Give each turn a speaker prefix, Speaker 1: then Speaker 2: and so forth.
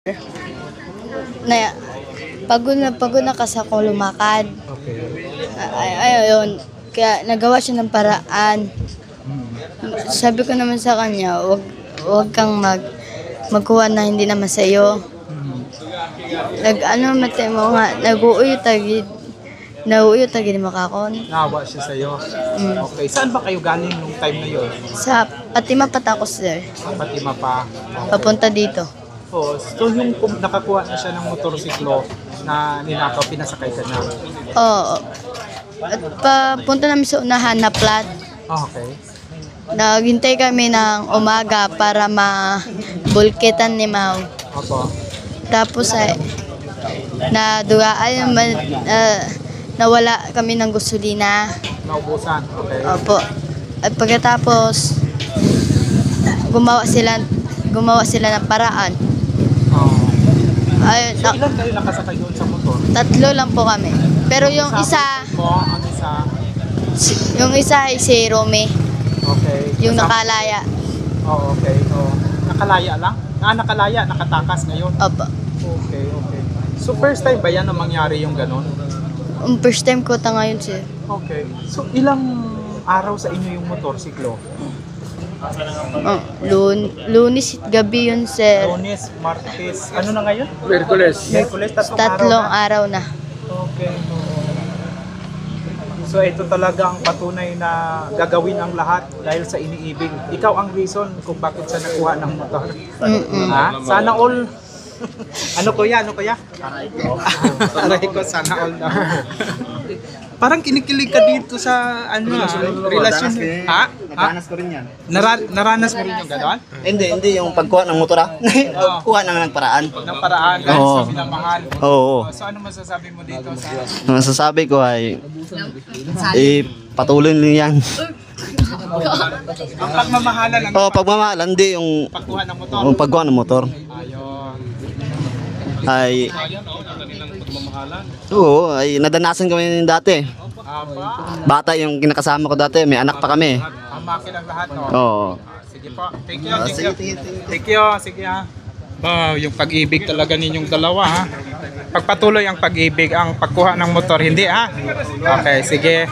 Speaker 1: Na pagod na kasi ako lumakad.
Speaker 2: Okay.
Speaker 1: Ayun, kaya nagawa siya ng paraan. Sabi ko naman sa kanya, wag kang magkuha na hindi naman sa iyo. Mate mo nga, nauuyo tagid makakon.
Speaker 2: Nawa siya sa'yo. Okay. Saan ba kayo galing nung time na yun?
Speaker 1: Sa Patima Patacos sir,
Speaker 2: Fatima pa.
Speaker 1: papunta dito.
Speaker 2: Oh, so yung nakakuha na siya ng motorsiklo na ninakaw, pinasakay ka na.
Speaker 1: Oo. At papunta namin sa unahan na plat.
Speaker 2: Okay.
Speaker 1: Naghintay kami ng umaga para mabulkitan ni Mau.
Speaker 2: Opo.
Speaker 1: Tapos nawala kami ng gasolina.
Speaker 2: Naubusan. Okay.
Speaker 1: Opo. At pagkatapos gumawa sila ng paraan.
Speaker 2: Oh.
Speaker 1: Ayun,
Speaker 2: So, ilan kayo nakasakay doon sa motor?
Speaker 1: 3 lang po kami. Pero yung isa,
Speaker 2: Ang isa.
Speaker 1: ay si Romy,
Speaker 2: Okay.
Speaker 1: yung
Speaker 2: Kasama-
Speaker 1: nakalaya.
Speaker 2: Oh, okay. Oh. Nakalaya lang? Nakalaya, nakatakas ngayon.
Speaker 1: Opo.
Speaker 2: Okay, okay. So first time ba yan na mangyari yung ganon?
Speaker 1: First time ko ngayon sir.
Speaker 2: Okay. So ilang araw sa inyo yung motorsiklo?
Speaker 1: Lunes at gabi yun sir.
Speaker 2: Lunes, Martes, ano na ngayon?
Speaker 3: Miyerkules.
Speaker 2: Miyerkules,
Speaker 1: Tatlong araw na.
Speaker 2: Okay. Oo. So ito talaga ang patunay na gagawin ang lahat dahil sa iniibig. Ikaw ang reason kung bakit siya nakuha ng motor. Ha? Sana all. Ano kuya? Aray ko, sana all daw. Parang kinikilig ka dito sa relasyon. Ha?
Speaker 3: Naranas ko rin yan.
Speaker 2: Naranas mo rin yung gano'n?
Speaker 3: Hindi yung pagkuha ng motor Kuha ng paraan.
Speaker 2: Ng paraan dahil
Speaker 3: Oo.
Speaker 2: sa minamahal.
Speaker 3: Oo.
Speaker 2: So ano masasabi mo dito sa
Speaker 3: Ang masasabi ko ay patuloy lang yan.
Speaker 2: ang pagmamahalan ng
Speaker 3: Pagmamahalan, hindi yung
Speaker 2: pagkuha ng motor?
Speaker 3: pagkuha ng motor.
Speaker 2: Ayun.
Speaker 3: Ay Oo, ay nadanasan kami dati.
Speaker 2: Aba,
Speaker 3: Bata yung kinakasama ko dati, may anak pa kami.
Speaker 2: ang makin ang lahat, no?
Speaker 3: Oo.
Speaker 2: Sige po. Thank you. Thank you. Sige ha. Wow, yung pag-ibig talaga ninyong dalawa ha. Pagpatuloy ang pag-ibig, ang pagkuha ng motor, hindi ha? Okay, sige.